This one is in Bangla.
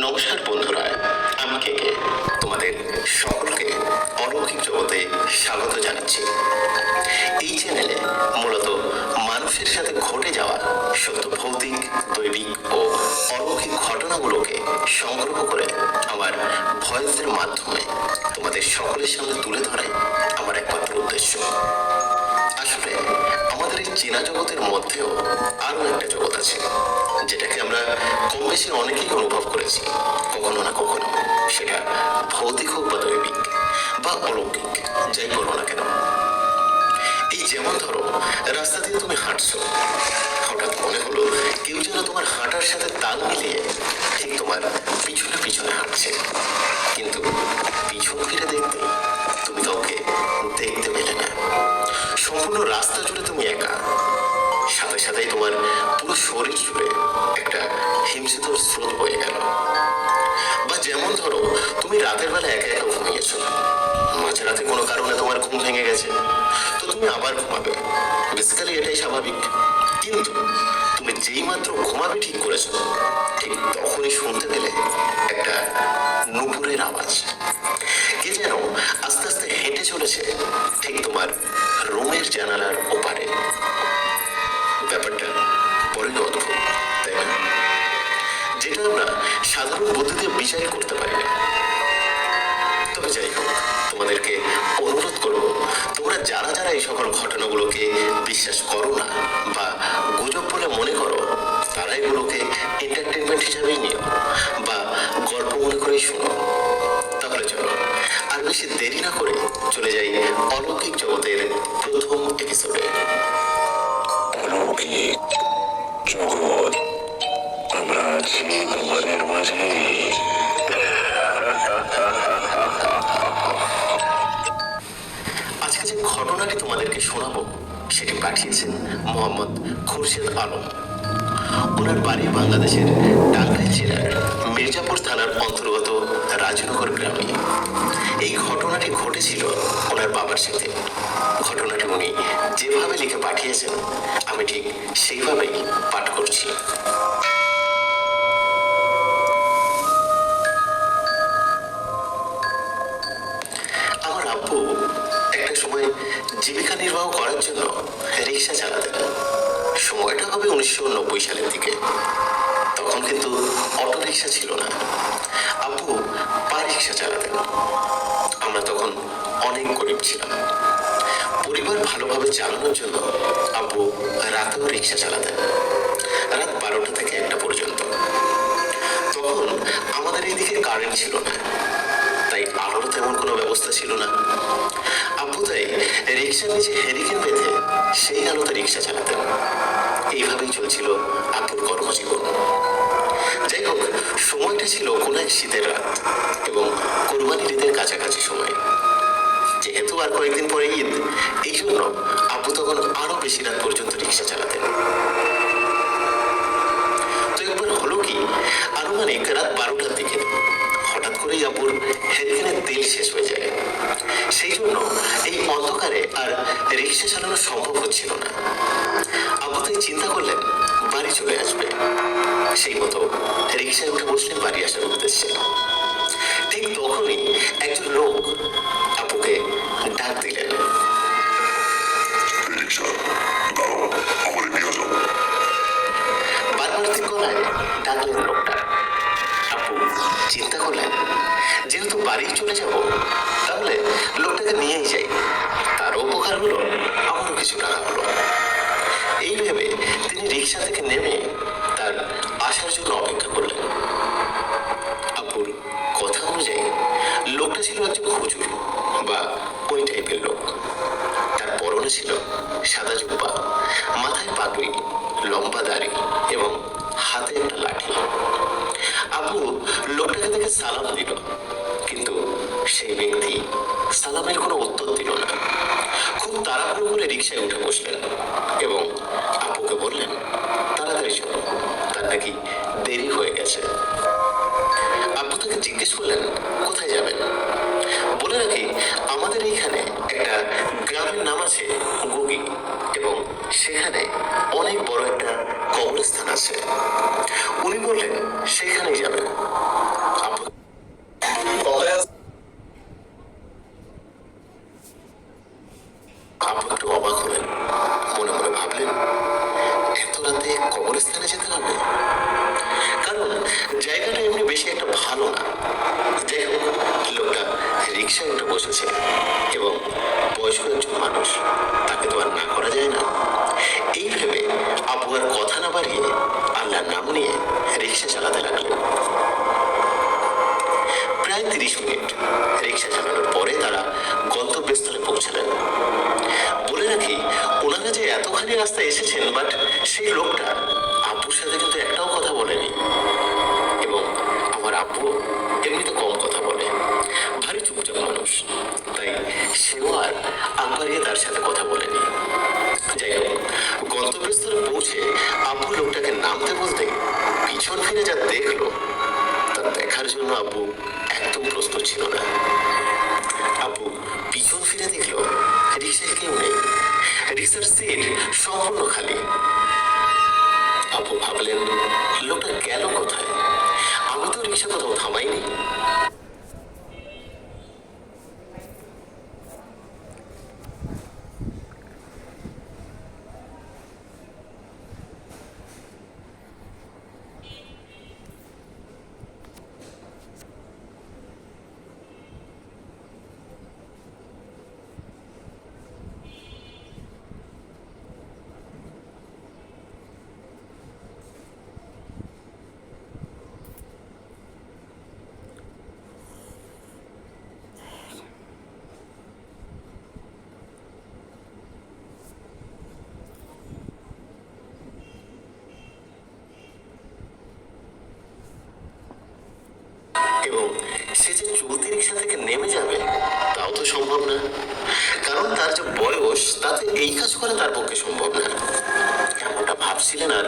নমস্কার বন্ধুরা, আমি কে তোমাদের সকলকে অলৌকিক জগতে স্বাগত জানাচ্ছি। এই চ্যানেলে মূলত মানুষের সাথে ঘটে যাওয়া সত্য ভৌতিক, দৈবিক ও অলৌকিক ঘটনাগুলোকে সংগ্রহ করে আমার ভয়েসের মাধ্যমে তোমাদের সকলের সামনে তুলে ধরে আমার একমাত্র উদ্দেশ্য। আসলে আমাদের এই চেনা জগতের মধ্যেও আরো একটা জগৎ আছে, যেটাকে আমরা কম বেশি অনেকেই অনুভব করেছি কখনো না কখনো। সেটা ভৌতিক হোক বা দৈবিক বা অলৌকিক, যাই বলো না কেন। এই যেমন ধরো, রাস্তা দিয়ে তুমি হাঁটছো, হঠাৎ মনে হলো কেউ যেন তোমার হাঁটার সাথে তাল মিলিয়ে ঠিক তোমার পিছনে পিছনে হাঁটছে, কিন্তু পিছন ফিরে দেখতে তুমি কাউকে দেখতে পেলে না। সম্পূর্ণ রাস্তা জুড়ে তুমি একা, সাথে সাথেই তোমার পুরো শরীর জুড়ে একটা হিমশীতল স্রোত বয়ে গেল। বা যেমন ধরো, তুমি রাতের বেলা একা একা ঘুমিয়েছো, মাঝরাতে কোনো কারণে তোমার ঘুম ভেঙে গেছে, তো তুমি আবার ঘুমাবে। বেসিক্যালি এটাই স্বাভাবিক। কিন্তু তুমি যেই মাত্র ঘুমাবে ঠিক করেছো, ঠিক তখনই শুনতে পেলে একটা নুপুরের আওয়াজ। কে যেন আস্তে আস্তে হেঁটে চলেছে ঠিক তোমার রুমের জানালার ওপারে। ব্যাপারটা বড়ই অদ্ভুত, তাই না? যেটা আমরা সাধারণ বুদ্ধিতে বিচার করতে পারি না। তবে যাই হোক, তোমাদেরকে অনুরোধ করব, তোমরা যারা যারা এই সকল ঘটনাগুলোকে বিশ্বাস করো না বা গুজব বলে মনে করো, তারা এগুলোকে এন্টারটেনমেন্ট হিসাবেই নিও বা গল্প মনে করেই শোনো। তাহলে চলো আর বেশি দেরি না করে চলে যাই অলৌকিক জগতের প্রথম এপিসোডে। অলৌকিক জগৎ, আমরা আছি তোমাদের মাঝে। আজকে যে ঘটনাটি তোমাদেরকে শোনাবো সেটি পাঠিয়েছেন মোহাম্মদ খুরশেদ আলম। ওনার বাড়ি বাংলাদেশের টাঙ্গাইল জেলার মির্জাপুর থানার অন্তর্গত রাজনগর গ্রামে। এই ঘটনাটি ঘটেছিল ওনার বাবার সাথে। ঘটনাটি উনি যেভাবে লিখে পাঠিয়েছেন, আমি ঠিক সেইভাবেই পাঠ করছি। আমার আব্বু একটা সময় জীবিকা নির্বাহ করার জন্য রিক্সা চালাতেন। সময়টা হবে 1990 সালের দিকে। তখন কিন্তু অটো রিক্সা ছিল না, আব্বু পা রিক্সা চালাতেন। আমরা তখন অনেক গরিব ছিলাম। পরিবার ভালোভাবে চালানোর জন্য আব্বু রাতেও রিক্সা চালাতেন, রাত 12টা থেকে 1টা পর্যন্ত। তখন আমাদের এইদিকে কারেন্ট ছিল না, তাই আলোর তেমন কোনো ব্যবস্থা ছিল না। আব্বু তাই রিক্সার নিচে হেরিকেন বেঁধে সেই আলোতে রিক্সা চালাতেন। এইভাবেই চলছিল আব্বুর কর্মজীবন। যাই হোক, সময়টা ছিল কোনো এক শীতের রাত এবং কোরবানির ঈদের কাছাকাছি সময়। যেহেতু আর কয়েকদিন পরে ঈদ, এই জন্য আব্বু তখন আরো বেশি রাত পর্যন্ত রিক্সা চালাতেন। তো একবার হলো কি, আনুমানিক রাত 12টার দিকে হঠাৎ করেই আব্বুর হেরিকেনের তেল শেষ হয়ে যায়। সেই জন্য এই অন্ধকারে আর রিক্সা চালানো সম্ভব হচ্ছিল না। আব্বু তাই চিন্তা করলেন বাড়ি চলে আসবে। সেই মতো রিক্সায় উঠে বসলেন বাড়ি আসার উদ্দেশ্যে। ঠিক তখনই একজন লোক আব্বুকে ডাক দিলেন। বারবার্তিক গলায় ডাকলেন লোকটা। আব্বু চিন্তা করলেন, যেহেতু বাড়ি চলে যাব, তাহলে লোকটাকে নিয়েই যাই, তারও উপকার হলো, আমারও কিছু টাকা হলো। এই ভেবে তিনি রিক্সা থেকে নেমে তার আসার জন্য অপেক্ষা করলেন। আব্বুর কথা অনুযায়ী লোকটা ছিল একজন হুজুর বা ওই টাইপের লোক। তার পরনে ছিল সাদা জুব্বা, মাথায় পাগড়ি, লম্বা দাড়ি এবং হাতে একটা লাঠি। আব্বু লোকটাকে দেখে সালাম দিল, কিন্তু সেই ব্যক্তি সালামের কোনো উত্তর দিল না। খুব তাড়াহুড়ো করে রিক্সায় উঠে বসলেন এবং আব্বুকে বললেন তাড়াতাড়ি চলো, তার নাকি দেরি হয়ে গেছে। আব্বু তাকে জিজ্ঞেস করলেন কোথায় যাবেন। বলে রাখি, আমাদের এইখানে একটা গ্রামের নাম আছে গুগি, এবং সেখানে অনেক বড় একটা কবরস্থান আছে। উনি বললেন সেখানেই যাবেন। মনে মনে ভাবলেন, এত রাতে কবরস্থানে যেতে হবে? কারণ জায়গাটা এমনি বেশি একটা ভালো না। যাই হোক, লোকটা রিক্সায় উঠে বসেছে এবং বয়স্ক একজন মানুষ, তাকে তো আর না করা যায় না। এই ভেবে আবু আর কথা না বাড়িয়ে আল্লাহর নাম নিয়ে রিক্সা চালাতে লাগলেন। প্রায় 30 মিনিট রিক্সা চালানোর পরে তারা গন্তব্যস্থলে পৌঁছালেন। বলে রাখি, ওনারা যে এতখানি রাস্তা এসেছেন, বাট সেই লোকটা আব্বুর সাথে কিন্তু একটাও কথা বলেনি। এবং আমার আব্বু এমনিতে কম কথা বলে, ভারী চুপচাপ মানুষ, তাই সেও আর আগ বাড়িয়ে তার সাথে কথা বলেনি। যাই হোক, গন্তব্যস্থলে পৌঁছে আব্বু লোকটাকে নামতে বলতে পিছন ফিরে যা দেখলো, তা দেখার জন্য আব্বু একদম প্রস্তুত ছিল না। আব্বু পিছন ফিরে দেখলো রিক্সায় কেউ নেই, রিক্সার সিট সম্পূর্ণ খালি। আব্বু ভাবলেন, লোকটা গেল কোথায়? আমি তো রিক্সা কোথাও থামাইনি। এবং সে যে চলতি রিক্সা থেকে নেমে যাবে তাও তো সম্ভব না, কারণ তার যে বয়স, তাতে এই কাজ করা তার পক্ষে সম্ভব না। এমনটা ভাবছিলেন আর